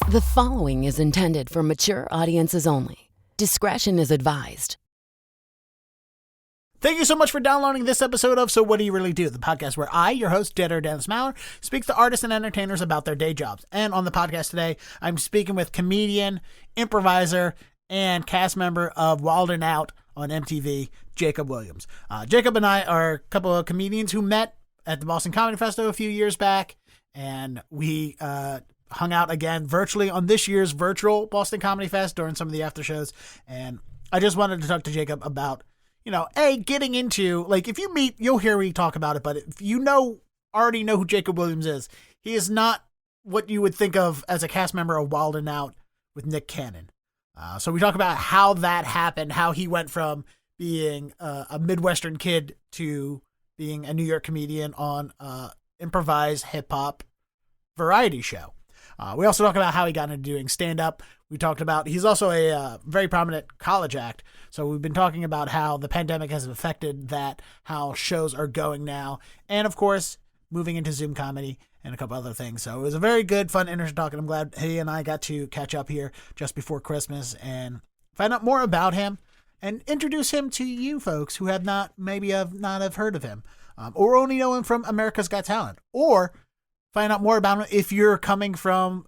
The following is intended for mature audiences only. Discretion is advised. Thank you so much for downloading this episode of So What Do You Really Do? The podcast where I, your host, Deadair Dennis Maler, speaks to artists and entertainers about their day jobs. And on the podcast today, I'm speaking with comedian, improviser, and cast member of Wild 'N Out on MTV, Jacob Williams. Jacob and I are a couple of comedians who met at the Boston Comedy Festival a few years back, and we hung out again virtually on this year's virtual Boston Comedy Fest during some of the after shows. And I just wanted to talk to Jacob about, getting into, like, if you meet, you'll hear me talk about it, but if you already know who Jacob Williams is, he is not what you would think of as a cast member of Wild 'N Out with Nick Cannon. So we talk about how that happened, how he went from being a Midwestern kid to being a New York comedian on improvised hip-hop variety show. We also talk about how he got into doing stand-up. We talked about, he's also a very prominent college act. So we've been talking about how the pandemic has affected that, how shows are going now. And of course, moving into Zoom comedy and a couple other things. So it was a very good, fun interview talk. And I'm glad he and I got to catch up here just before Christmas and find out more about him and introduce him to you folks who have not have heard of him, or only know him from America's Got Talent, or find out more about him if you're coming from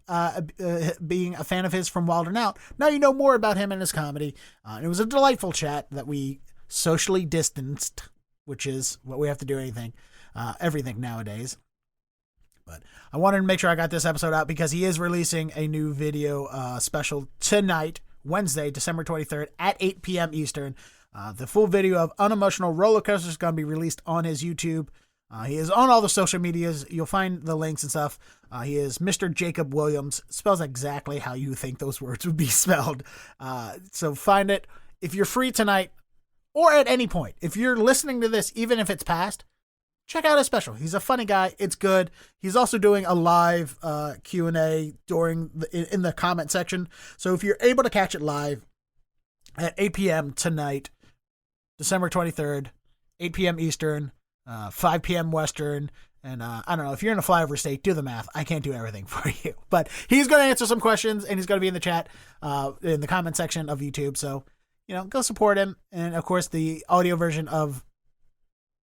being a fan of his from Wild 'N Out. Now you know more about him and his comedy. And it was a delightful chat that we socially distanced, which is what we have to do everything nowadays. But I wanted to make sure I got this episode out because he is releasing a new video special tonight, Wednesday, December 23rd at 8 p.m. Eastern. The full video of Unemotional Roller Coaster is going to be released on his YouTube. He is on all the social medias. You'll find the links and stuff. He is Mr. Jacob Williams. Spells exactly how you think those words would be spelled. So find it. If you're free tonight or at any point, if you're listening to this, even if it's past, check out his special. He's a funny guy. It's good. He's also doing a live Q&A in the comment section. So if you're able to catch it live at 8 p.m. tonight, December 23rd, 8 p.m. Eastern, 5 p.m. Western, and I don't know, if you're in a flyover state, do the math. I can't do everything for you, but he's going to answer some questions, and he's going to be in the chat, in the comment section of YouTube. So, go support him. And of course, the audio version of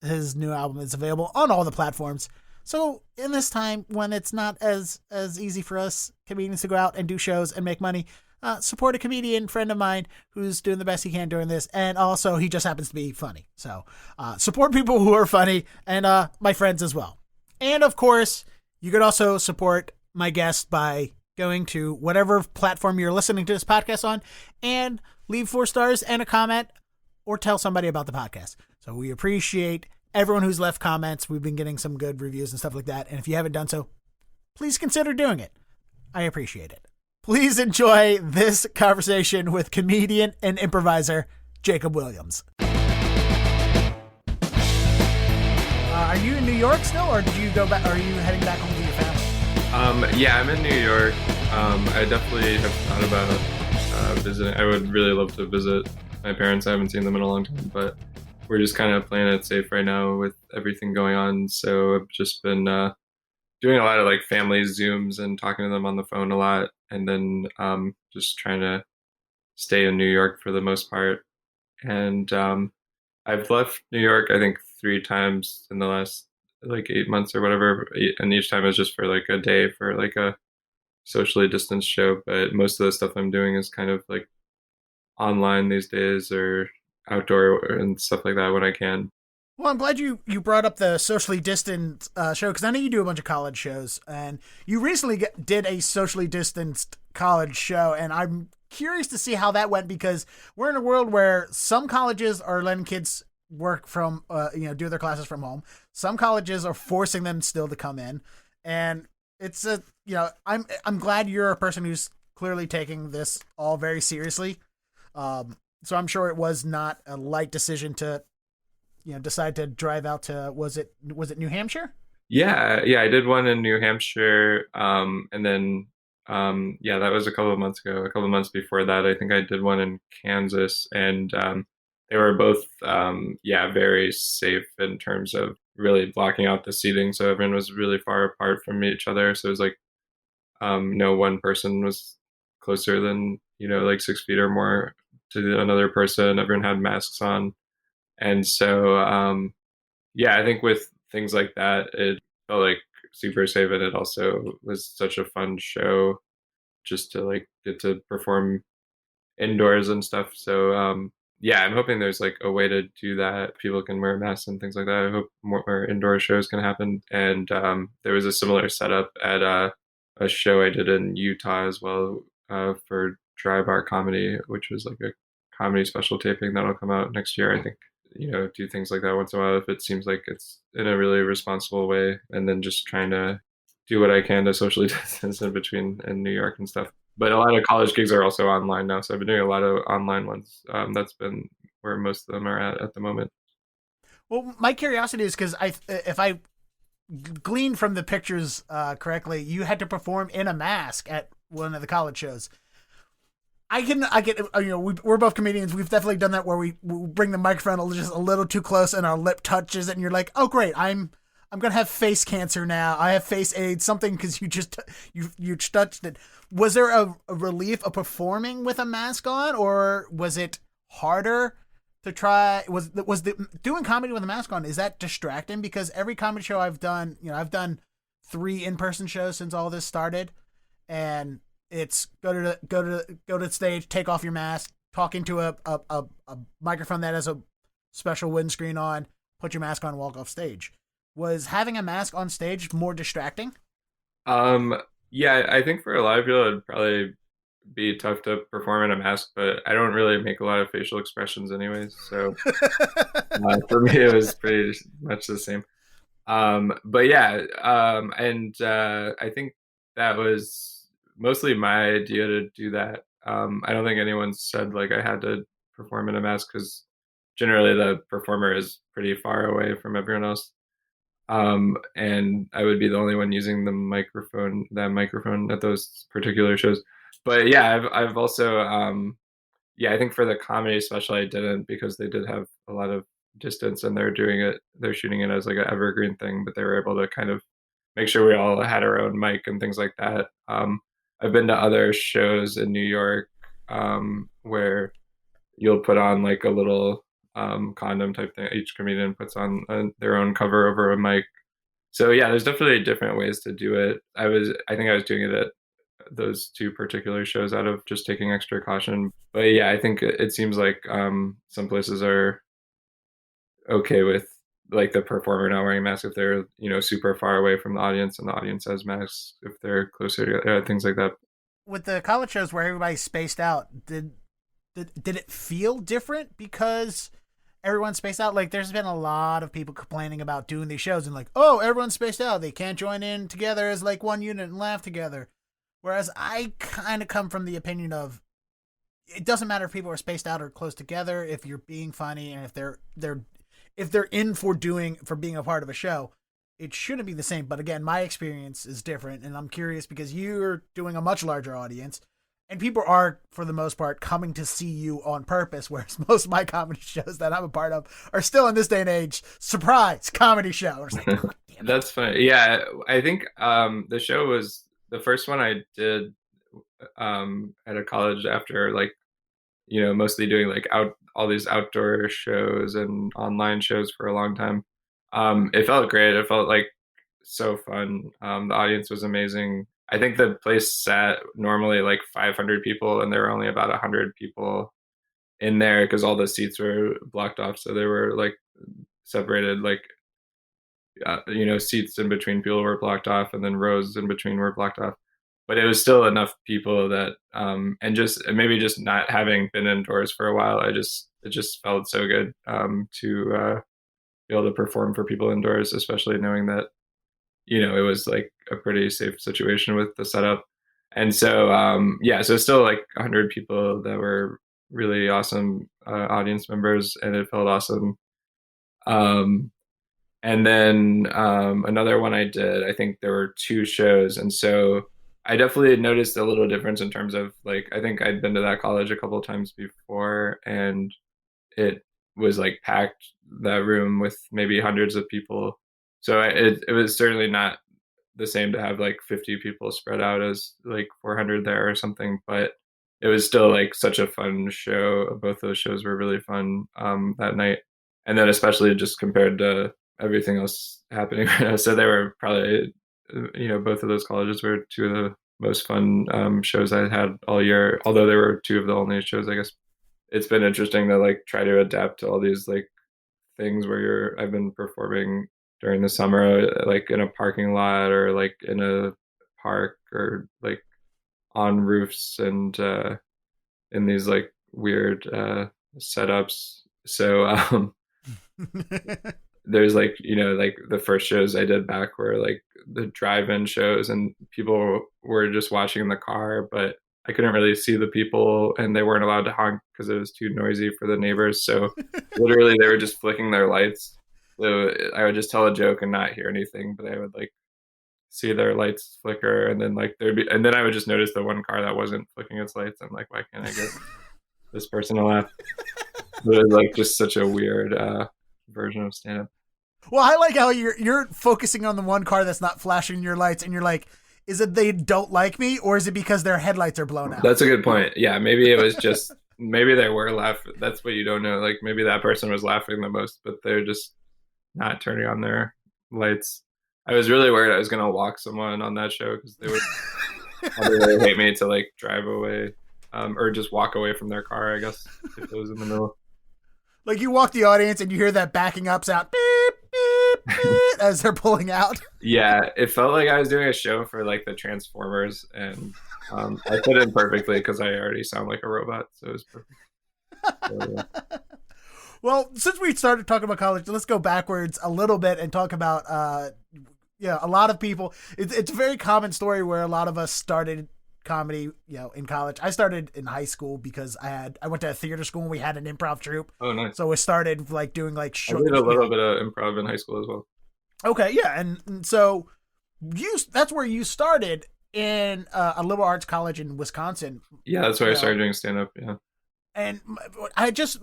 his new album is available on all the platforms. So in this time when it's not as easy for us comedians to go out and do shows and make money, support a comedian friend of mine who's doing the best he can during this. And also he just happens to be funny. So, support people who are funny and, my friends as well. And of course, you could also support my guest by going to whatever platform you're listening to this podcast on and leave 4 stars and a comment or tell somebody about the podcast. So we appreciate everyone who's left comments. We've been getting some good reviews and stuff like that. And if you haven't done so, please consider doing it. I appreciate it. Please enjoy this conversation with comedian and improviser Jacob Williams. Are you in New York still, or did you go back? Or are you heading back home to your family? Yeah, I'm in New York. I definitely have thought about visiting. I would really love to visit my parents. I haven't seen them in a long time, but we're just kind of playing it safe right now with everything going on. So I've just been doing a lot of like family Zooms and talking to them on the phone a lot. And then just trying to stay in New York for the most part. And I've left New York, I think 3 times in the last like 8 months or whatever. And each time is just for like a day for like a socially distanced show. But most of the stuff I'm doing is kind of like online these days or outdoor and stuff like that when I can. Well, I'm glad you brought up the socially distant show, because I know you do a bunch of college shows, and you recently did a socially distanced college show, and I'm curious to see how that went, because we're in a world where some colleges are letting kids work from, do their classes from home. Some colleges are forcing them still to come in, and it's I'm glad you're a person who's clearly taking this all very seriously. So I'm sure it was not a light decision to decide to drive out to, was it New Hampshire? Yeah, I did one in New Hampshire. And then, that was a couple of months ago. A couple of months before that, I think I did one in Kansas, and they were both, very safe in terms of really blocking out the seating. So everyone was really far apart from each other. So it was like no one person was closer than, like 6 feet or more to another person. Everyone had masks on. And so, yeah, I think with things like that, it felt like super safe, and it also was such a fun show just to like get to perform indoors and stuff. So, yeah, I'm hoping there's like a way to do that. People can wear masks and things like that. I hope more indoor shows can happen. And there was a similar setup at a show I did in Utah as well, for Dry Bar Comedy, which was like a comedy special taping that'll come out next year, I think. Do things like that once in a while if it seems like it's in a really responsible way, and then just trying to do what I can to socially distance in between in New York and stuff. But a lot of college gigs are also online now, so I've been doing a lot of online ones. That's been where most of them are at the moment. Well, my curiosity is because if I gleaned from the pictures correctly, you had to perform in a mask at one of the college shows. I get, we're both comedians. We've definitely done that where we bring the microphone just a little too close and our lip touches it, and you're like, oh great, I'm gonna have face cancer now. I have face AIDS, something because you touched it. Was there a relief of performing with a mask on, or was it harder to try? Was doing comedy with a mask on, is that distracting? Because every comedy show I've done, I've done 3 in-person shows since all this started, and it's go to the stage, take off your mask, talk into a microphone that has a special windscreen on, put your mask on, walk off stage. Was having a mask on stage more distracting? Yeah, I think for a lot of people it'd probably be tough to perform in a mask, but I don't really make a lot of facial expressions anyways, so for me it was pretty much the same. But yeah, and I think that was mostly my idea to do that. I don't think anyone said like I had to perform in a mask because generally the performer is pretty far away from everyone else. And I would be the only one using that microphone at those particular shows. But yeah, I've also, yeah, I think for the comedy special I didn't, because they did have a lot of distance, and they're shooting it as like an evergreen thing, but they were able to kind of make sure we all had our own mic and things like that. I've been to other shows in New York, where you'll put on like a little condom type thing. Each comedian puts on their own cover over a mic. So yeah, there's definitely different ways to do it. I think I was doing it at those 2 particular shows out of just taking extra caution. But yeah, I think it seems like some places are okay with like the performer not wearing a mask if they're super far away from the audience, and the audience has masks if they're closer to things like that. With the college shows where everybody's spaced out, did it feel different because everyone's spaced out? Like, there's been a lot of people complaining about doing these shows and like, oh, everyone's spaced out, they can't join in together as like one unit and laugh together. Whereas I kind of come from the opinion of it doesn't matter if people are spaced out or close together if you're being funny, and if they're in for being a part of a show, it shouldn't be the same. But again, my experience is different, and I'm curious because you're doing a much larger audience, and people are, for the most part, coming to see you on purpose, whereas most of my comedy shows that I'm a part of are still in this day and age surprise comedy shows. Like, oh, That's funny. Yeah, I think the show was the first one I did at a college after like mostly doing like all these outdoor shows and online shows for a long time. It felt great. It felt like so fun. The audience was amazing. I think the place sat normally like 500 people, and there were only about 100 people in there because all the seats were blocked off. So they were like separated, like seats in between people were blocked off, and then rows in between were blocked off. But it was still enough people that, and just maybe just not having been indoors for a while, it just felt so good to be able to perform for people indoors, especially knowing that it was like a pretty safe situation with the setup. And so yeah, so still like 100 people that were really awesome audience members, and it felt awesome. And then another one I did, I think there were 2 shows, and so I definitely noticed a little difference in terms of like, I think I'd been to that college a couple of times before, and it was like packed, that room with maybe hundreds of people. So it was certainly not the same to have like 50 people spread out as like 400 there or something, but it was still like such a fun show. Both those shows were really fun that night, and then especially just compared to everything else happening right now. So they were probably, both of those colleges were two of the most fun shows I had all year. Although they were two of the only shows, I guess. It's been interesting to like try to adapt to all these like things where I've been performing during the summer, like in a parking lot or like in a park or like on roofs and in these like weird setups. So there's like, like the first shows I did back were like the drive-in shows and people were just watching in the car, but I couldn't really see the people and they weren't allowed to honk because it was too noisy for the neighbors. So literally they were just flicking their lights. So I would just tell a joke and not hear anything, but I would like see their lights flicker and then like and then I would just notice the one car that wasn't flicking its lights. I'm like, why can't I get this person to laugh? But it was like just such a weird version of stand-up. Well, I like how you're focusing on the one car that's not flashing your lights, and you're like, is it they don't like me, or is it because their headlights are blown out? That's a good point. Yeah, maybe it was just, maybe they were laughing. That's what you don't know. Like maybe that person was laughing the most, but they're just not turning on their lights. I was really worried I was going to walk someone on that show because they would probably hate me to like drive away or just walk away from their car, I guess, if it was in the middle. Like you walk the audience and you hear that backing up sound beep, beep, beep, as they're pulling out. Yeah, it felt like I was doing a show for like the Transformers, and I fit in perfectly because I already sound like a robot, so it was perfect. So, yeah. Well, since we started talking about college, let's go backwards a little bit and talk about a lot of people. It's a very common story where a lot of us started comedy, in college. I started in high school because I went to a theater school and we had an improv troupe. Oh, nice. So we started like doing like I did a little bit of improv in high school as well. Okay, yeah, and so that's where you started in a liberal arts college in Wisconsin. Yeah, that's where I started doing stand-up. Yeah, and I just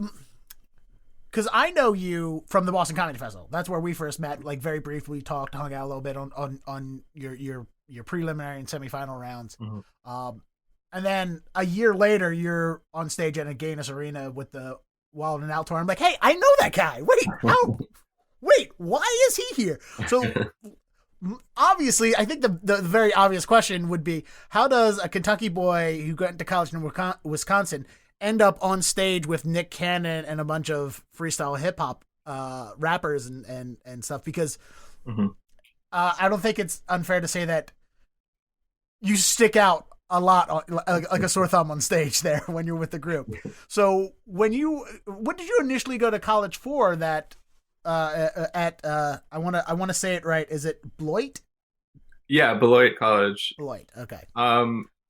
because I know you from the Boston Comedy Festival. That's where we first met. Like very briefly, talked, hung out a little bit on your preliminary and semifinal rounds. Mm-hmm. And then a year later, you're on stage at a Gaines Arena with the Wild and Out tour. I'm like, hey, I know that guy. Wait, how? Wait, why is he here? So obviously, I think the very obvious question would be, how does a Kentucky boy who got into college in Wisconsin end up on stage with Nick Cannon and a bunch of freestyle hip hop rappers and stuff? Because mm-hmm. I don't think it's unfair to say that you stick out a lot, like a sore thumb on stage there when you're with the group. So what did you initially go to college for? That I want to say it right. Is it Beloit? Yeah, Beloit College. Beloit. Okay.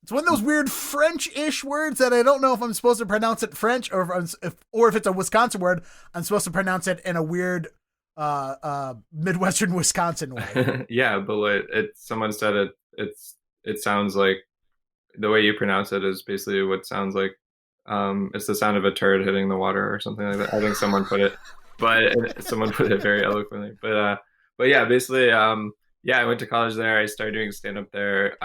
It's one of those weird French-ish words that I don't know if I'm supposed to pronounce it French or if it's a Wisconsin word, I'm supposed to pronounce it in a weird Midwestern Wisconsin way. Yeah, Beloit. Someone said it sounds like the way you pronounce it is basically what sounds like it's the sound of a turd hitting the water or something like that. I think someone put it very eloquently. But yeah, basically I went to college there. I started doing stand-up there.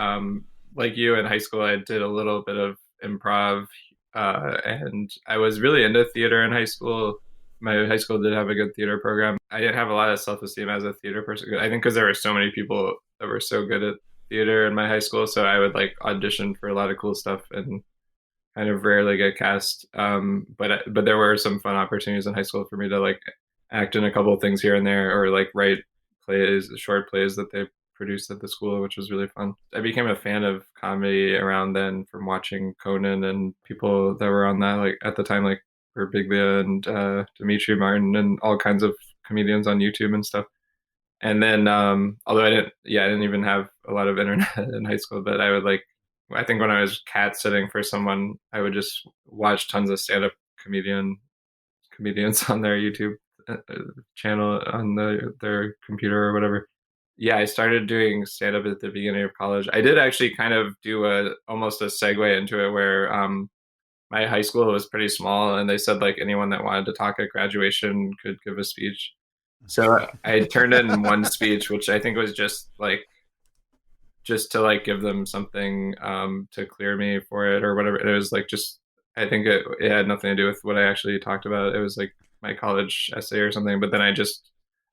Like you in high school, I did a little bit of improv, and I was really into theater in high school. My high school did have a good theater program. I didn't have a lot of self-esteem as a theater person. I think because there were so many people that were so good at theater in my high school, so I would like audition for a lot of cool stuff and kind of rarely get cast. But there were some fun opportunities in high school for me to like act in a couple of things here and there, or like write plays, short plays that they produced at the school, which was really fun. I became a fan of comedy around then from watching Conan and people that were on that, like at the time, like Birbiglia and Dimitri Martin and all kinds of comedians on YouTube and stuff. And then, although I didn't even have a lot of internet in high school, but I think when I was cat sitting for someone, I would just watch tons of stand-up comedians on their YouTube channel on their computer or whatever. Yeah, I started doing stand-up at the beginning of college. I did actually kind of do almost a segue into it where my high school was pretty small and they said like anyone that wanted to talk at graduation could give a speech. So I turned in one speech, which I think was just like just to like give them something to clear me for it or whatever. It was like just I think it had nothing to do with what I actually talked about. It was like my college essay or something. But then I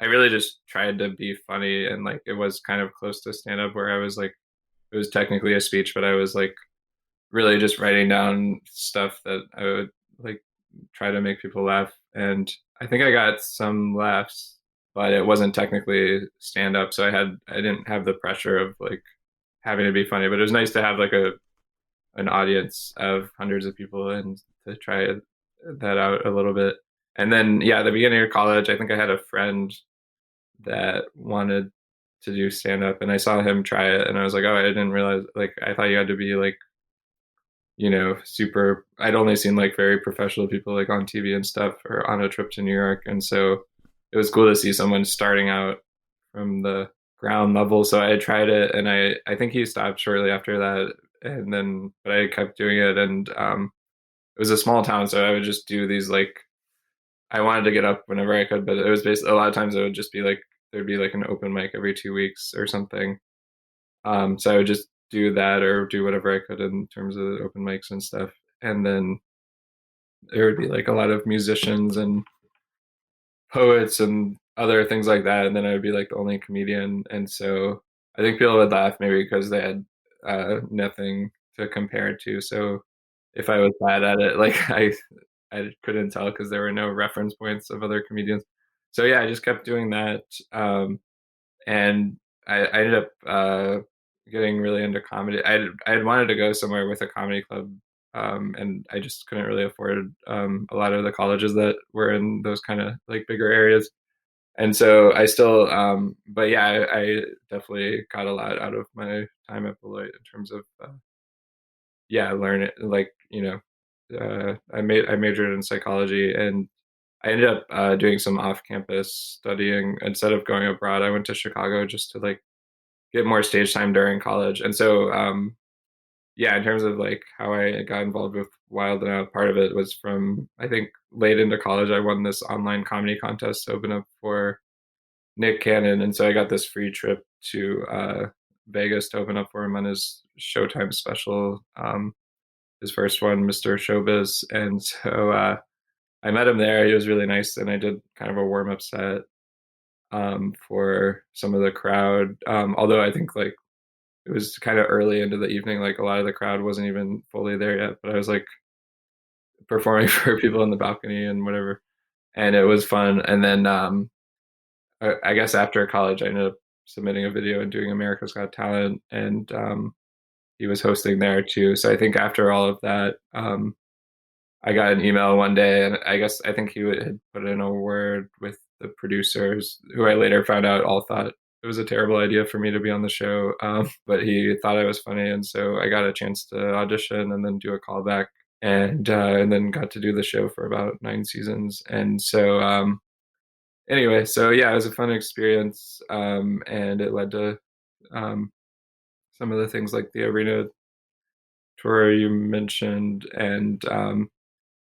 really just tried to be funny, and like it was kind of close to stand up where I was like it was technically a speech, but I was like really just writing down stuff that I would like try to make people laugh. And I think I got some laughs, but it wasn't technically stand up. So I didn't have the pressure of like having to be funny, but it was nice to have like an audience of hundreds of people and to try that out a little bit. And then, yeah, at the beginning of college, I think I had a friend that wanted to do stand up and I saw him try it and I was like, oh, I didn't realize, like, I thought you had to be like, super, I'd only seen like very professional people like on TV and stuff or on a trip to New York. And so it was cool to see someone starting out from the ground level. So I tried it and I think he stopped shortly after that. And then, but I kept doing it. And it was a small town. So I would just do these like, I wanted to get up whenever I could, but it was basically a lot of times it would just be like, there'd be like an open mic every 2 weeks or something. So I would just do that or do whatever I could in terms of open mics and stuff. And then there would be like a lot of musicians and poets and other things like that. And then I would be like the only comedian. And so I think people would laugh maybe because they had nothing to compare it to. So if I was bad at it, like I couldn't tell because there were no reference points of other comedians. So yeah, I just kept doing that. And I ended up getting really into comedy. I had wanted to go somewhere with a comedy club, and I just couldn't really afford a lot of the colleges that were in those kind of like bigger areas. And so I still, but yeah, I definitely got a lot out of my time at Beloit in terms of, yeah, learn it. Like I majored in psychology, and I ended up doing some off-campus studying instead of going abroad. I went to Chicago just to like get more stage time during college. And so, yeah, in terms of like how I got involved with Wild and Out, part of it was from, I think late into college, I won this online comedy contest to open up for Nick Cannon. And so I got this free trip to Vegas to open up for him on his Showtime special, his first one, Mr. Showbiz. And so I met him there. He was really nice. And I did kind of a warm up set for some of the crowd. Although I think like it was kind of early into the evening, like a lot of the crowd wasn't even fully there yet, but I was like performing for people in the balcony and whatever. And it was fun. And then I guess after college, I ended up submitting a video and doing America's Got Talent. And he was hosting there too. So I think after all of that, I got an email one day, and I think he had put in a word with the producers, who I later found out all thought it was a terrible idea for me to be on the show. But he thought I was funny, and so I got a chance to audition and then do a callback, and then got to do the show for about 9 seasons. And so anyway, so yeah, it was a fun experience, and it led to some of the things like the arena tour you mentioned, and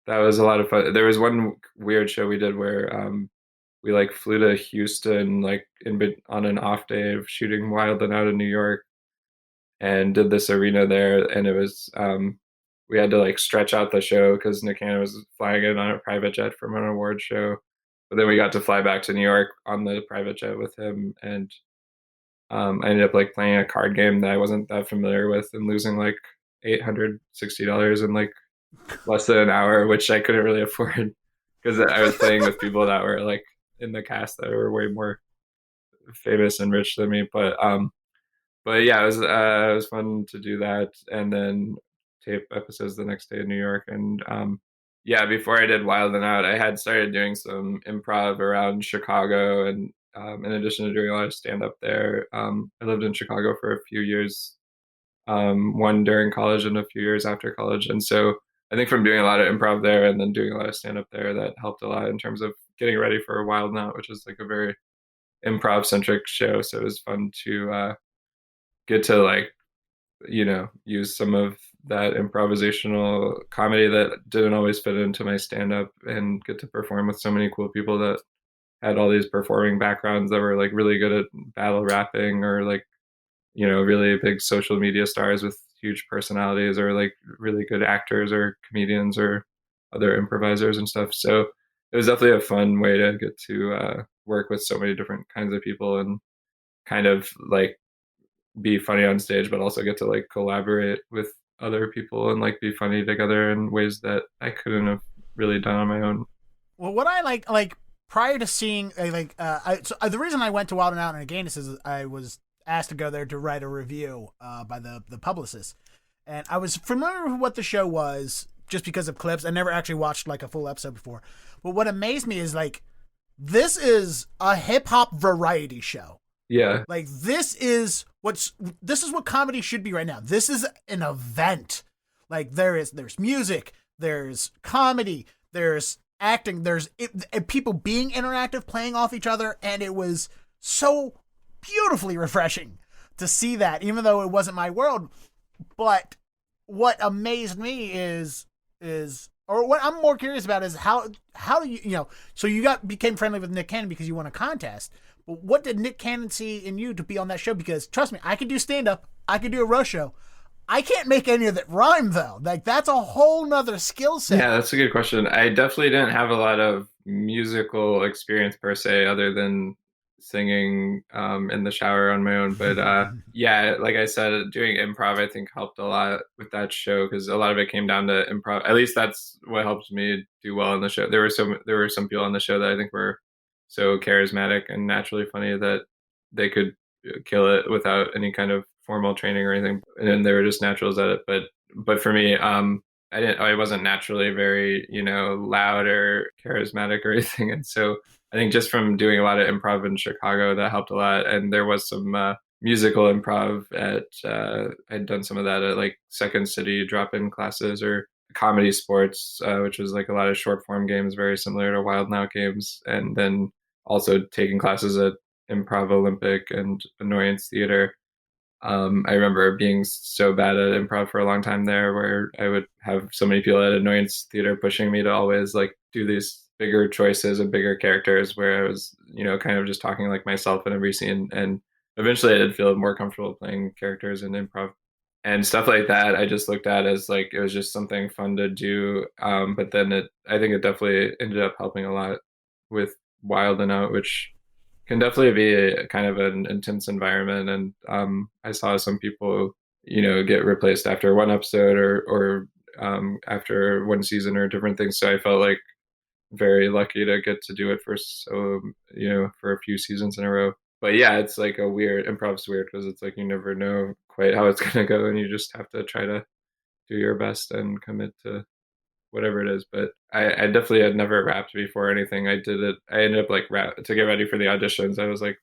that was a lot of fun. There was one weird show we did where we like flew to Houston like on an off day of shooting Wild and Out in New York, and did this arena there. And it was we had to like stretch out the show because Nick Cannon was flying in on a private jet from an award show. But then we got to fly back to New York on the private jet with him, and I ended up like playing a card game that I wasn't that familiar with and losing like $860 in like less than an hour, which I couldn't really afford because I was playing with people that were like in the cast that were way more famous and rich than me. But yeah, it was fun to do that, and then tape episodes the next day in New York. And yeah, before I did Wild and Out, I had started doing some improv around Chicago, and in addition to doing a lot of stand up there, I lived in Chicago for a few years, one during college and a few years after college. And so I think from doing a lot of improv there and then doing a lot of stand up there, that helped a lot in terms of getting ready for Wild and Out, which is like a very improv centric show. So it was fun to get to like, use some of that improvisational comedy that didn't always fit into my stand up and get to perform with so many cool people that had all these performing backgrounds that were like really good at battle rapping or like really big social media stars with huge personalities, or like really good actors or comedians or other improvisers and stuff. So it was definitely a fun way to get to work with so many different kinds of people and kind of like be funny on stage, but also get to like collaborate with other people and like be funny together in ways that I couldn't have really done on my own. Well, what I like prior to seeing the reason I went to Wild and Out and Against is I was asked to go there to write a review by the publicist, and I was familiar with what the show was just because of clips. I never actually watched like a full episode before, but what amazed me is like this is a hip hop variety show. Yeah, like this is what comedy should be right now. This is an event. Like there's music, there's comedy, there's acting, there's people being interactive, playing off each other, and it was so beautifully refreshing to see that, even though it wasn't my world. But what amazed me is or what I'm more curious about is how do you so you became friendly with Nick Cannon because you won a contest. But what did Nick Cannon see in you to be on that show? Because trust me, I could do stand up, I could do a roast show. I can't make any of that rhyme though. Like that's a whole nother skill set. Yeah, that's a good question. I definitely didn't have a lot of musical experience per se, other than singing in the shower on my own. But yeah, like I said, doing improv I think helped a lot with that show, because a lot of it came down to improv. At least that's what helped me do well in the show. There were some people on the show that I think were so charismatic and naturally funny that they could kill it without any kind of formal training or anything, and they were just naturals at it. But for me, I wasn't naturally very loud or charismatic or anything, and so I think just from doing a lot of improv in Chicago, that helped a lot. And there was some musical improv at I'd done some of that at like Second City drop-in classes, or Comedy Sports, which was like a lot of short form games, very similar to Wild Now games, and then also taking classes at Improv Olympic and Annoyance Theater. I remember being so bad at improv for a long time there, where I would have so many people at Annoyance Theater pushing me to always like do these bigger choices and bigger characters, where I was, kind of just talking like myself in every scene. And eventually I did feel more comfortable playing characters in improv and stuff like that. I just looked at as like, it was just something fun to do. But then I think it definitely ended up helping a lot with Wild and Out, which can definitely be a kind of an intense environment. And I saw some people, get replaced after one episode or after one season or different things. So I felt like very lucky to get to do it for a few seasons in a row. But yeah, it's like improv's weird because it's like you never know quite how it's gonna go, and you just have to try to do your best and commit to whatever it is. But I definitely had never rapped before or anything. I ended up like to get ready for the auditions. I was like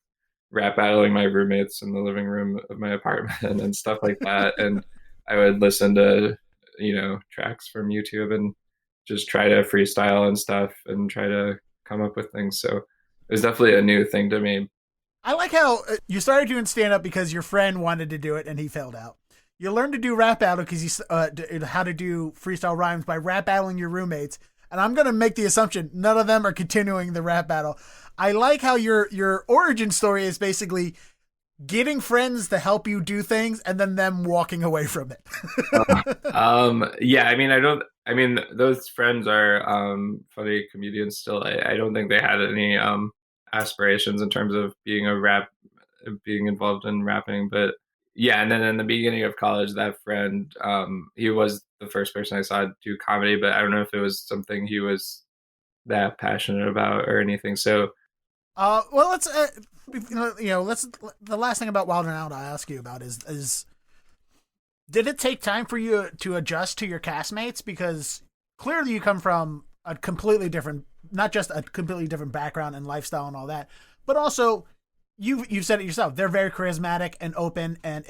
rap battling my roommates in the living room of my apartment and stuff like that. And I would listen to, tracks from YouTube and just try to freestyle and stuff and try to come up with things. So it was definitely a new thing to me. I like how you started doing stand up because your friend wanted to do it and he failed out. You learned to do rap battle because you how to do freestyle rhymes by rap battling your roommates. And I'm going to make the assumption none of them are continuing the rap battle. I like how your origin story is basically getting friends to help you do things and then them walking away from it. Yeah, I mean, those friends are funny comedians still. I don't think they had any aspirations in terms of being involved in rapping, but yeah. And then in the beginning of college, that friend, he was the first person I saw do comedy, but I don't know if it was something he was that passionate about or anything. So, well, let's the last thing about Wild and Out I ask you about is did it take time for you to adjust to your castmates? Because clearly you come from a completely different, not just a completely different background and lifestyle and all that, but also you've said it yourself. They're very charismatic and open and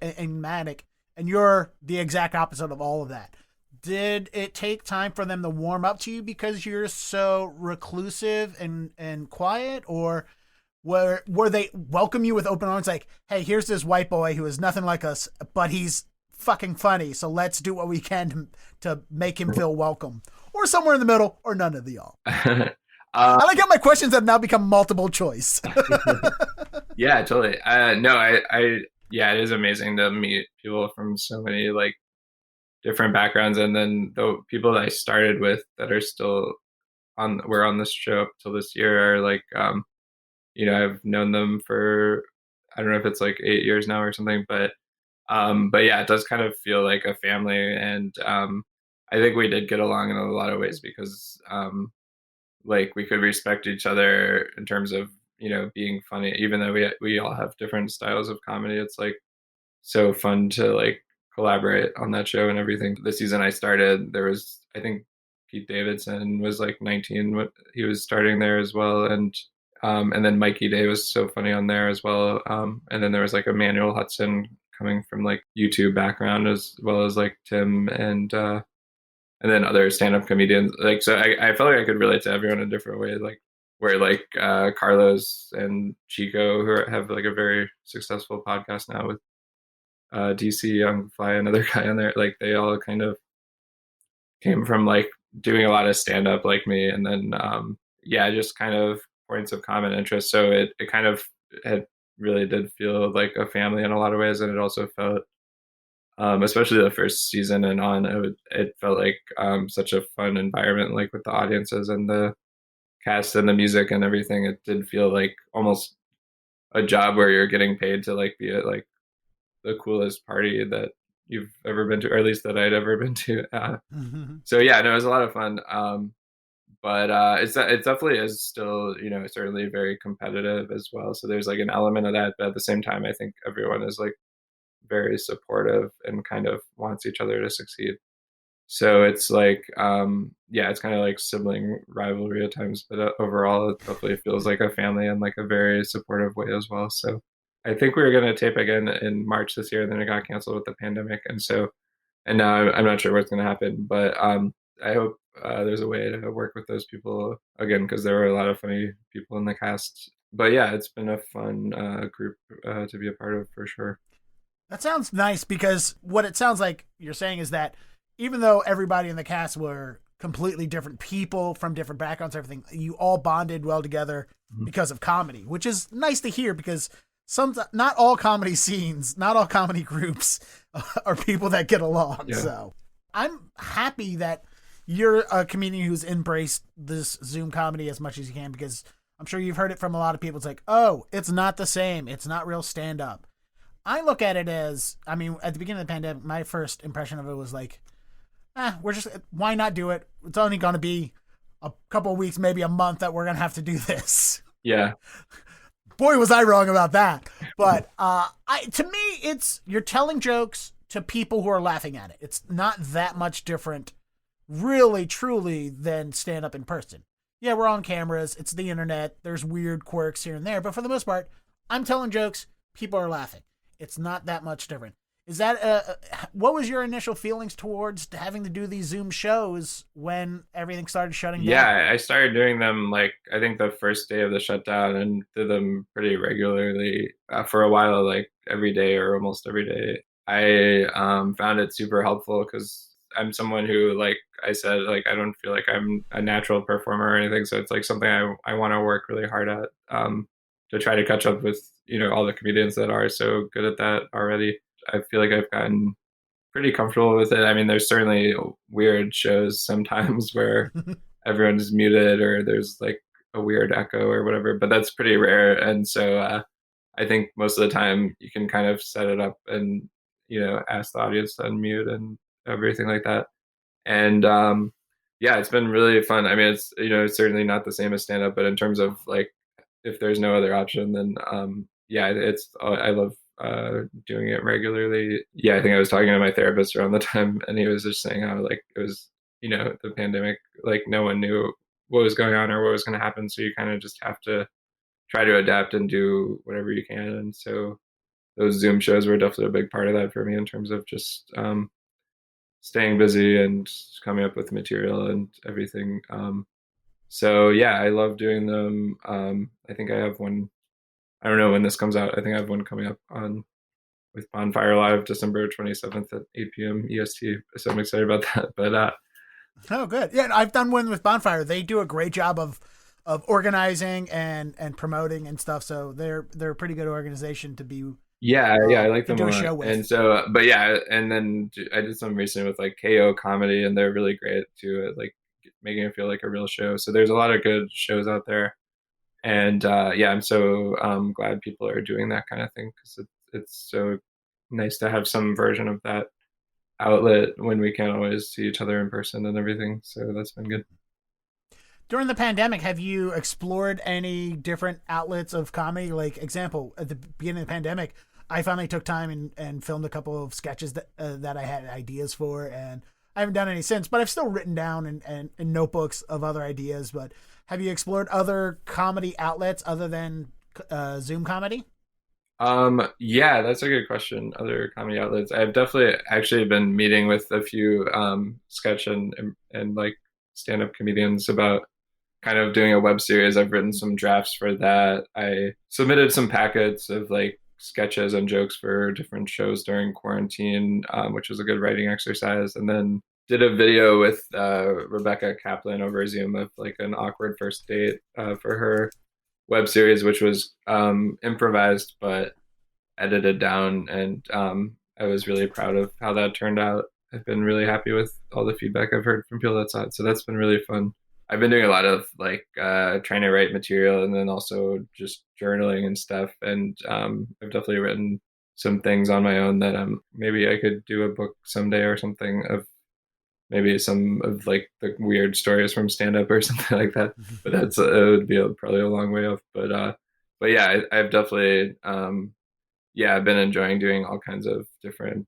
enigmatic, and you're the exact opposite of all of that. Did it take time for them to warm up to you because you're so reclusive and quiet, or were they welcome you with open arms? Like, hey, here's this white boy who is nothing like us, but he's fucking funny, so let's do what we can to make him feel welcome, or somewhere in the middle, or none of the all. I like how my questions have now become multiple choice. Yeah, totally. No, yeah, it is amazing to meet people from so many like different backgrounds, and then the people that I started with that are still were on this show up till this year are like I've known them for, I don't know if it's like 8 years now or something, but yeah, it does kind of feel like a family, and I think we did get along in a lot of ways because like we could respect each other in terms of being funny, even though we all have different styles of comedy. It's like so fun to like collaborate on that show and everything. The season I started, there was, I think, Pete Davidson was like 19 when he was starting there as well, and then Mikey Day was so funny on there as well. And then there was like Emmanuel Hudson coming from like YouTube background, as well as like Tim and then other stand-up comedians. Like, so I felt like I could relate to everyone in different ways. Like where like Carlos and Chico, who have like a very successful podcast now with DC Young Fly, another guy on there. Like they all kind of came from like doing a lot of stand-up like me, and then yeah, just kind of points of common interest. So it kind of had really did feel like a family in a lot of ways, and it also felt especially the first season and on, it felt like such a fun environment, like with the audiences and the cast and the music and everything. It did feel like almost a job where you're getting paid to like be at like the coolest party that you've ever been to, or at least that I'd ever been to. So yeah, no, it was a lot of fun. But it definitely is still, certainly very competitive as well. So there's like an element of that, but at the same time, I think everyone is like very supportive and kind of wants each other to succeed. So it's like, yeah, it's kind of like sibling rivalry at times, but overall, it definitely feels like a family in like a very supportive way as well. So I think we were going to tape again in March this year, and then it got canceled with the pandemic. And now I'm not sure what's going to happen, but I hope there's a way to work with those people again, because there were a lot of funny people in the cast. But yeah, it's been a fun group to be a part of for sure. That sounds nice, because what it sounds like you're saying is that even though everybody in the cast were completely different people from different backgrounds, everything, you all bonded well together because of comedy, which is nice to hear, because not all comedy scenes, not all comedy groups are people that get along. Yeah. So I'm happy that you're a comedian who's embraced this Zoom comedy as much as you can, because I'm sure you've heard it from a lot of people. It's like, oh, it's not the same. It's not real stand up. I look at it as, I mean, at the beginning of the pandemic, my first impression of it was like, why not do it? It's only going to be a couple of weeks, maybe a month, that we're going to have to do this. Yeah. Boy, was I wrong about that. But to me, it's, you're telling jokes to people who are laughing at it. It's not that much different, really, truly, than stand up in person. Yeah, we're on cameras. It's the internet. There's weird quirks here and there. But for the most part, I'm telling jokes. People are laughing. It's not that much different. Is that what was your initial feelings towards having to do these Zoom shows when everything started shutting down? Yeah, I started doing them like, I think the first day of the shutdown, and did them pretty regularly for a while, like every day or almost every day. I found it super helpful because I'm someone who, like I said, like I don't feel like I'm a natural performer or anything. So it's like something I want to work really hard at to try to catch up with, all the comedians that are so good at that already. I feel like I've gotten pretty comfortable with it. I mean, there's certainly weird shows sometimes where everyone's muted or there's like a weird echo or whatever, but that's pretty rare. And so I think most of the time you can kind of set it up and, ask the audience to unmute and everything like that. And yeah, it's been really fun. I mean, it's, it's certainly not the same as stand up, but in terms of like, if there's no other option, then yeah, I love doing it regularly. Yeah, I think I was talking to my therapist around the time, and he was just saying how like it was, the pandemic, like no one knew what was going on or what was going to happen, so you kind of just have to try to adapt and do whatever you can. And so those Zoom shows were definitely a big part of that for me in terms of just staying busy and coming up with material and everything. So yeah, I love doing them. I think I have one, I don't know when this comes out. I think I have one coming up with Bonfire Live, December 27th at 8 p.m. EST. So I'm excited about that. But oh, good. Yeah, I've done one with Bonfire. They do a great job of organizing and promoting and stuff. So they're a pretty good organization to be Yeah, I like to them do a a lot. show with. And so, but yeah, and then I did some recently with like KO Comedy, and they're really great too at like making it feel like a real show. So there's a lot of good shows out there. And yeah, I'm so glad people are doing that kind of thing because it's so nice to have some version of that outlet when we can't always see each other in person and everything. So that's been good. During the pandemic, have you explored any different outlets of comedy? Like, example, at the beginning of the pandemic, I finally took time and filmed a couple of sketches that I had ideas for, and I haven't done any since. But I've still written down in notebooks of other ideas. But have you explored other comedy outlets other than Zoom comedy? Yeah, that's a good question. Other comedy outlets. I've definitely actually been meeting with a few sketch and like stand-up comedians about kind of doing a web series. I've written some drafts for that. I submitted some packets of like sketches and jokes for different shows during quarantine, which was a good writing exercise. And then did a video with Rebecca Kaplan over Zoom of like an awkward first date for her web series, which was improvised but edited down. And I was really proud of how that turned out. I've been really happy with all the feedback I've heard from people that saw it. So that's been really fun. I've been doing a lot of like trying to write material and then also just journaling and stuff. And I've definitely written some things on my own that maybe I could do a book someday or something of maybe some of like the weird stories from stand up or something like that. But that's it would be probably a long way off. But yeah, I've definitely yeah, I've been enjoying doing all kinds of different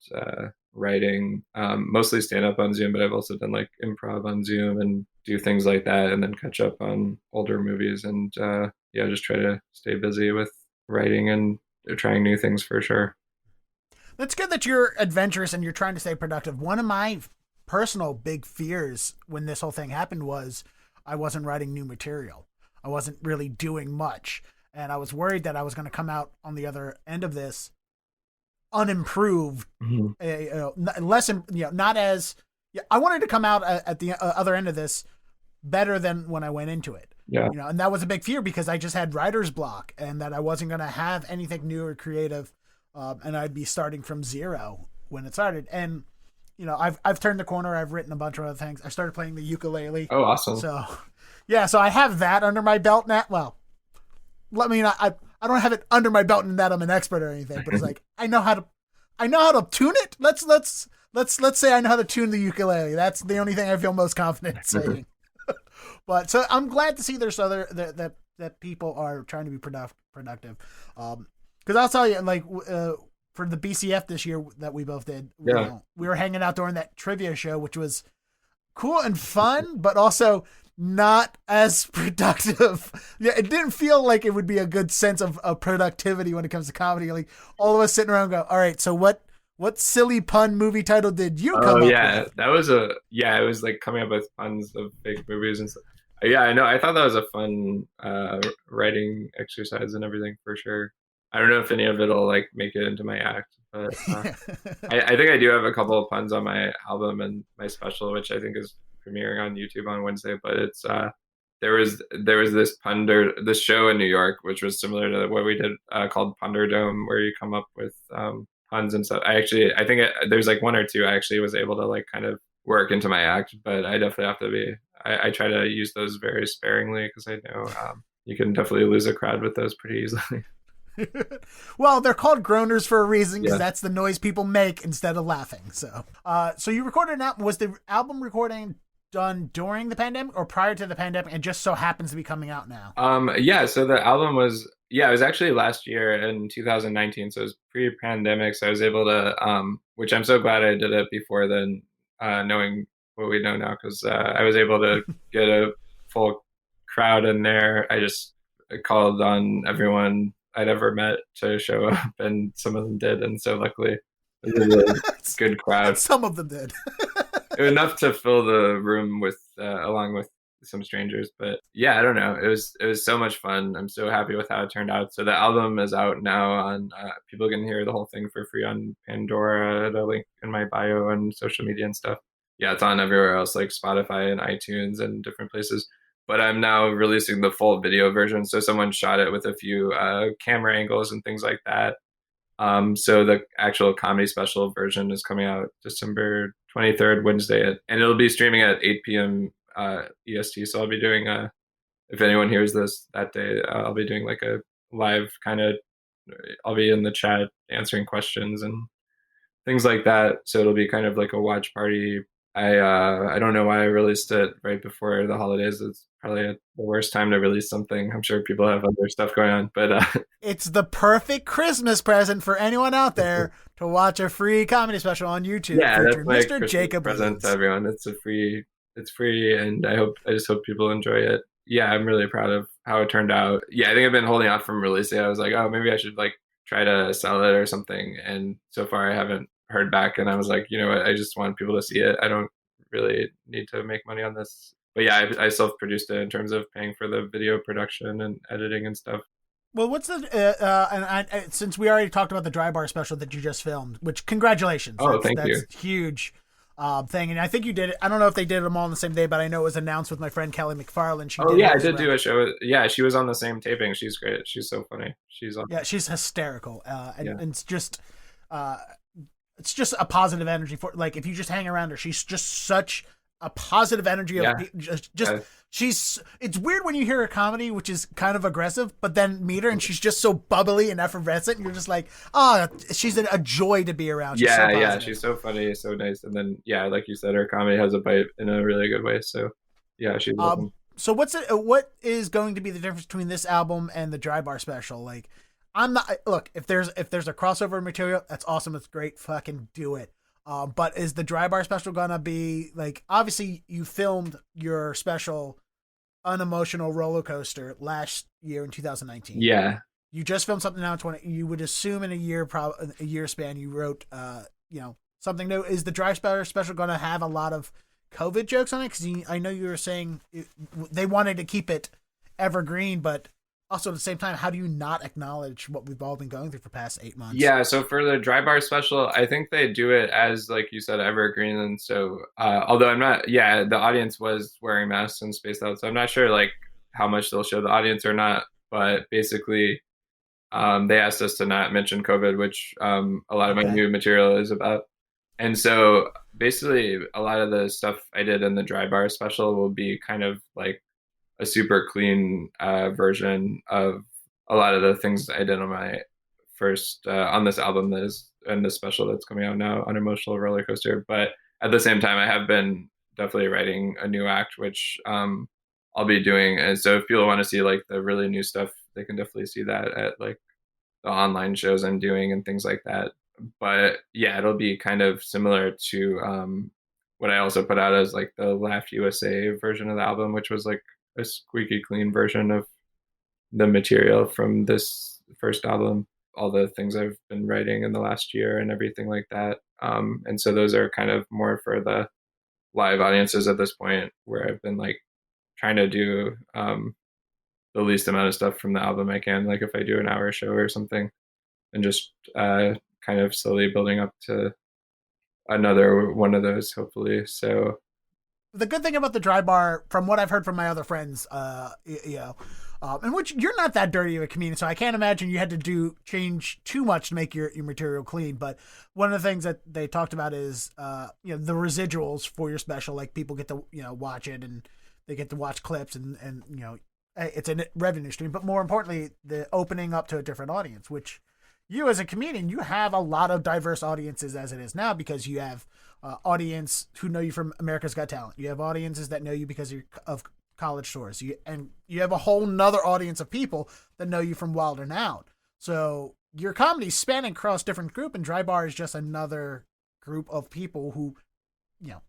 writing, mostly stand up on Zoom, but I've also done like improv on Zoom and do things like that, and then catch up on older movies and yeah, just try to stay busy with writing and trying new things for sure. That's good that you're adventurous and you're trying to stay productive. One of my personal big fears when this whole thing happened was I wasn't writing new material. I wasn't really doing much. And I was worried that I was going to come out on the other end of this unimproved, less, not as, I wanted to come out at the other end of this better than when I went into it. Yeah. And that was a big fear because I just had writer's block and that I wasn't going to have anything new or creative. And I'd be starting from zero when it started. And, I've turned the corner. I've written a bunch of other things. I started playing the ukulele. Oh, awesome. So, yeah, so I have that under my belt now. Well, I mean, I don't have it under my belt in that I'm an expert or anything, but it's like, I know how to tune it. Let's say I know how to tune the ukulele. That's the only thing I feel most confident saying. But so I'm glad to see there's that people are trying to be productive. Cause I'll tell you, like, for the BCF this year that we both did, we were hanging out during that trivia show, which was cool and fun, but also not as productive. Yeah, it didn't feel like it would be a good sense of productivity when it comes to comedy. Like all of us sitting around go, all right, so what silly pun movie title did you come up with? That was it was like coming up with puns of fake movies and stuff. Yeah, I know. I thought that was a fun writing exercise and everything for sure. I don't know if any of it'll like make it into my act, but I think I do have a couple of puns on my album and my special, which I think is premiering on YouTube on Wednesday. But it's there was this show in New York, which was similar to what we did called Punderdome, where you come up with puns and stuff. There's like one or two I actually was able to like kind of work into my act, but I definitely have to be. I try to use those very sparingly because I know you can definitely lose a crowd with those pretty easily. Well, they're called groaners for a reason because that's the noise people make instead of laughing. So, so you recorded an album. Was the album recording done during the pandemic or prior to the pandemic, and just so happens to be coming out now? Yeah. So the album was it was actually last year in 2019. So it was pre-pandemic. So I was able to, which I'm so glad I did it before then, knowing what we know now, because I was able to get a full crowd in there. I just called on everyone I'd ever met to show up, and some of them did, and so luckily it was a good crowd. Some of them did. It was enough to fill the room with along with some strangers, but yeah, I don't know. It was so much fun. I'm so happy with how it turned out. So the album is out now on people can hear the whole thing for free on Pandora, the link in my bio and social media and stuff. Yeah, it's on everywhere else like Spotify and iTunes and different places. But I'm now releasing the full video version. So someone shot it with a few camera angles and things like that. So the actual comedy special version is coming out December 23rd, Wednesday, and it'll be streaming at 8 p.m. EST. So I'll be doing if anyone hears this that day, I'll be doing like a live kind of. I'll be in the chat answering questions and things like that. So it'll be kind of like a watch party. I don't know why I released it right before the holidays. It's probably the worst time to release something. I'm sure people have other stuff going on, but It's the perfect Christmas present for anyone out there to watch a free comedy special on YouTube yeah, that's featuring my Mr. Christmas Jacob present Leeds. to everyone. It's free, and I just hope people enjoy it. Yeah, I'm really proud of how it turned out. Yeah, I think I've been holding off from releasing it. I was like, oh, maybe I should like try to sell it or something. And so far, I haven't heard back. And I was like, you know what? I just want people to see it. I don't really need to make money on this. But yeah, I self-produced it in terms of paying for the video production and editing and stuff. Well, what's the since we already talked about the Dry Bar special that you just filmed, which congratulations. Oh, thank you. That's huge thing. And I think you did it. I don't know if they did them all on the same day, but I know it was announced with my friend Kelly McFarland. I did do a show. Yeah, she was on the same taping. She's great. She's so funny. She's on. Yeah, she's hysterical. And it's just a positive energy for, like, if you just hang around her, she's just such a positive energy of it's weird when you hear a comedy which is kind of aggressive, but then meet her and she's just so bubbly and effervescent, and you're just like, oh, she's a joy to be around. She's she's so funny, so nice. And then like you said, her comedy has a bite in a really good way. So yeah, she's awesome. So what is going to be the difference between this album and the Dry Bar special? Like, if there's a crossover material, that's awesome, it's great, fucking do it. But is the Dry Bar special gonna be like, obviously you filmed your special Unemotional Roller Coaster last year in 2019. Yeah. You just filmed something now in 20. You would assume in a year span you wrote something new. Is the Dry Bar special gonna have a lot of COVID jokes on it? Because I know you were saying they wanted to keep it evergreen, but also at the same time, how do you not acknowledge what we've all been going through for the past 8 months? Yeah, so for the Dry Bar special, I think they do it as, like you said, evergreen. And so, although I'm not, the audience was wearing masks and spaced out, so I'm not sure like how much they'll show the audience or not. But basically, they asked us to not mention COVID, which a lot of my new material is about. And so basically, a lot of the stuff I did in the Dry Bar special will be kind of like a super clean version of a lot of the things I did on my first on this album that is and this special that's coming out now, Unemotional Roller Coaster. But at the same time, I have been definitely writing a new act, which I'll be doing. And so if people want to see like the really new stuff, they can definitely see that at like the online shows I'm doing and things like that. But yeah, it'll be kind of similar to what I also put out as like the Laugh USA version of the album, which was like a squeaky clean version of the material from this first album, all the things I've been writing in the last year and everything like that. And so those are kind of more for the live audiences at this point, where I've been like trying to do the least amount of stuff from the album I can, like if I do an hour show or something, and just kind of slowly building up to another one of those, hopefully. So the good thing about the Dry Bar, from what I've heard from my other friends, in which you're not that dirty of a comedian, so I can't imagine you had to change too much to make your material clean. But one of the things that they talked about is the residuals for your special. Like, people get to watch it, and they get to watch clips, and it's a revenue stream. But more importantly, the opening up to a different audience, which you as a comedian, you have a lot of diverse audiences as it is now, because you have audience who know you from America's Got Talent. You have audiences that know you because of college tours. You have a whole nother audience of people that know you from Wild 'N Out. So your comedy's spanning across different group, and Dry Bar is just another group of people who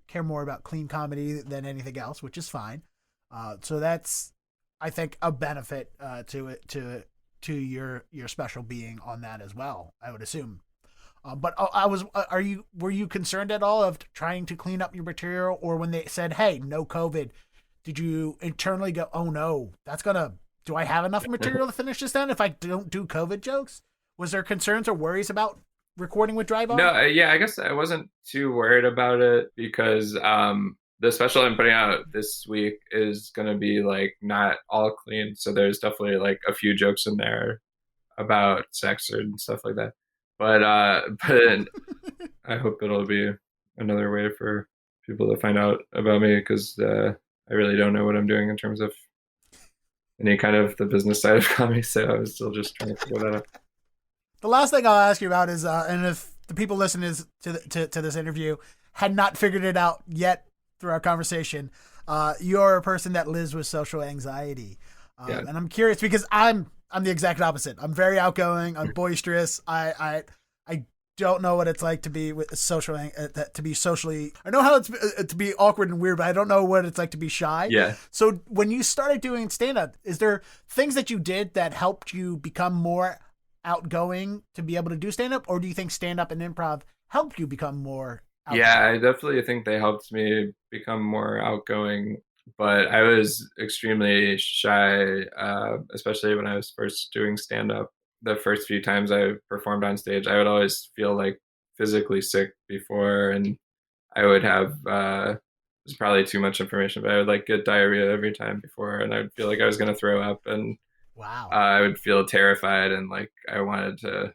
care more about clean comedy than anything else, which is fine. So that's, I think, a benefit to your special being on that as well, I would assume. But were you concerned at all of trying to clean up your material, or when they said, hey, no COVID, did you internally go, oh no, do I have enough material to finish this then if I don't do COVID jokes? Was there concerns or worries about recording with Dry Bar? No, I guess I wasn't too worried about it, because the special I'm putting out this week is going to be like not all clean. So there's definitely like a few jokes in there about sex and stuff like that. but I hope it'll be another way for people to find out about me, because I really don't know what I'm doing in terms of any kind of the business side of comedy. So I was still just trying to figure that out. The last thing I'll ask you about is, and if the people listening to this interview had not figured it out yet through our conversation, you're a person that lives with social anxiety. Yeah. And I'm curious because I'm the exact opposite. I'm very outgoing. I'm boisterous. I don't know what it's like to be with socially. I know how it's to be awkward and weird, but I don't know what it's like to be shy. Yeah. So when you started doing stand-up, is there things that you did that helped you become more outgoing to be able to do stand-up, or do you think stand-up and improv helped you become more outgoing? Yeah, I definitely think they helped me become more outgoing, but I was extremely shy, especially when I was first doing stand-up. The first few times I performed on stage, I would always feel like physically sick before, and I would have it's probably too much information, but I would like get diarrhea every time before, and I would feel like I was going to throw up, and Wow. I would feel terrified, and like I wanted to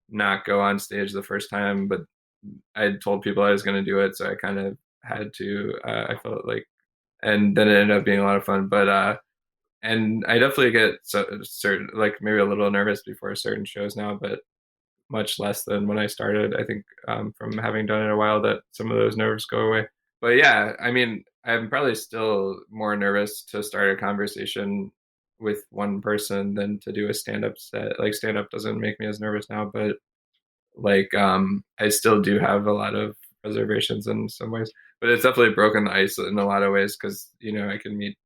not go on stage the first time, but I told people I was going to do it, so I kind of had to. I felt like, and then it ended up being a lot of fun. But and I definitely get certain, like maybe a little nervous before certain shows now, but much less than when I started. I think from having done it a while, that some of those nerves go away. But yeah, I mean, I'm probably still more nervous to start a conversation with one person than to do a stand-up set. Like stand-up doesn't make me as nervous now, but like I still do have a lot of reservations in some ways. But it's definitely broken the ice in a lot of ways, because I can meet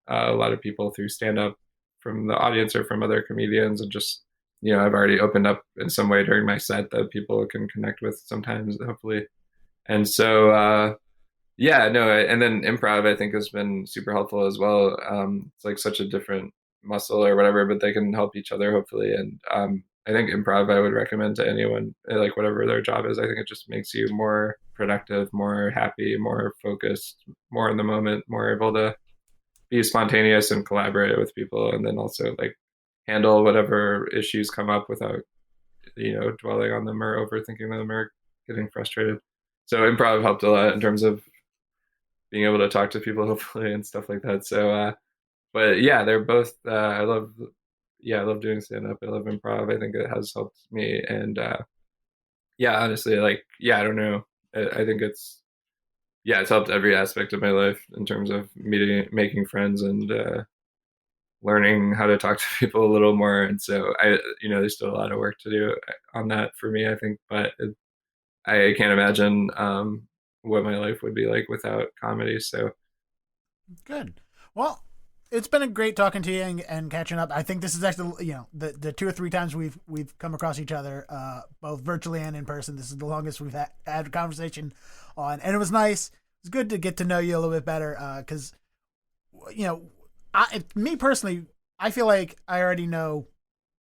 a lot of people through stand-up from the audience or from other comedians, and just I've already opened up in some way during my set that people can connect with sometimes, hopefully. And so yeah, no, and then improv I think has been super helpful as well. It's like such a different muscle or whatever, but they can help each other hopefully. And I think improv I would recommend to anyone, like whatever their job is. I think it just makes you more productive, more happy, more focused, more in the moment, more able to be spontaneous and collaborate with people, and then also like handle whatever issues come up without dwelling on them or overthinking them or getting frustrated. So improv helped a lot in terms of being able to talk to people hopefully and stuff like that. So but yeah, they're both I love doing stand-up. I love improv. I think it has helped me. And yeah, honestly, like, yeah, I don't know. I think it's helped every aspect of my life in terms of making friends, and learning how to talk to people a little more. And so there's still a lot of work to do on that for me, I think, but I can't imagine what my life would be like without comedy. So good. Well, it's been a great talking to you and catching up. I think this is actually, the 2 or 3 times we've come across each other, both virtually and in person. This is the longest we've had a conversation on, and it was nice. It's good to get to know you a little bit better. Cause me personally, I feel like I already know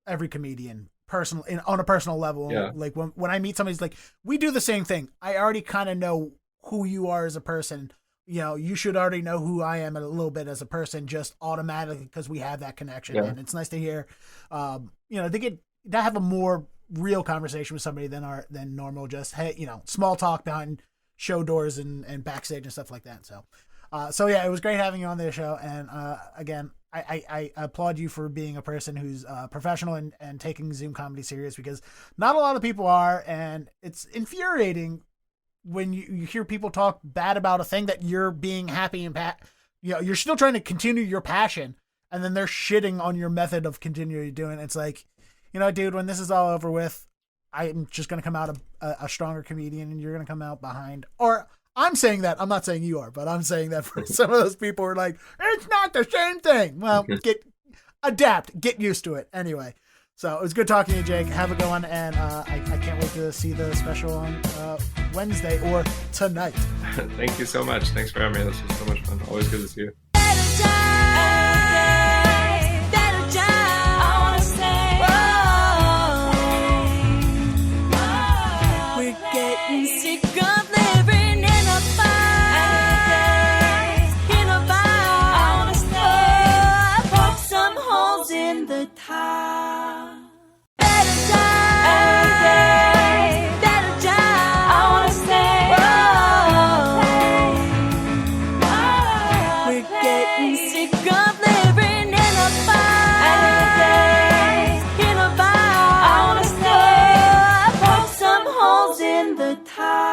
every comedian on a personal level. Yeah. Like when I meet somebody, it's like, we do the same thing. I already kind of know who you are as a person. You should already know who I am a little bit as a person, just automatically, because we have that connection. Yeah. And it's nice to hear, to have a more real conversation with somebody than normal, just, hey, small talk behind show doors and backstage and stuff like that. So yeah, it was great having you on the show. And again, I applaud you for being a person who's professional and taking Zoom comedy serious, because not a lot of people are, and it's infuriating when you hear people talk bad about a thing that you're being happy and you're still trying to continue your passion, and then they're shitting on your method of continuing doing it. It's like, dude, when this is all over with, I'm just going to come out a stronger comedian, and you're going to come out behind. Or I'm saying that, I'm not saying you are, but I'm saying that for some of those people who are like, it's not the same thing. Well, adapt, get used to it. Anyway. So it was good talking to you, Jake. Have a good one, and I can't wait to see the special on Wednesday or tonight. Thank you so much. Thanks for having me. This was so much fun. Always good to see you. We're getting sick of living in a fight, poke some holes in the top. Better die. getting sick of living in a fight. And in a day, in a bind, I wanna stay, poke some holes in the tide.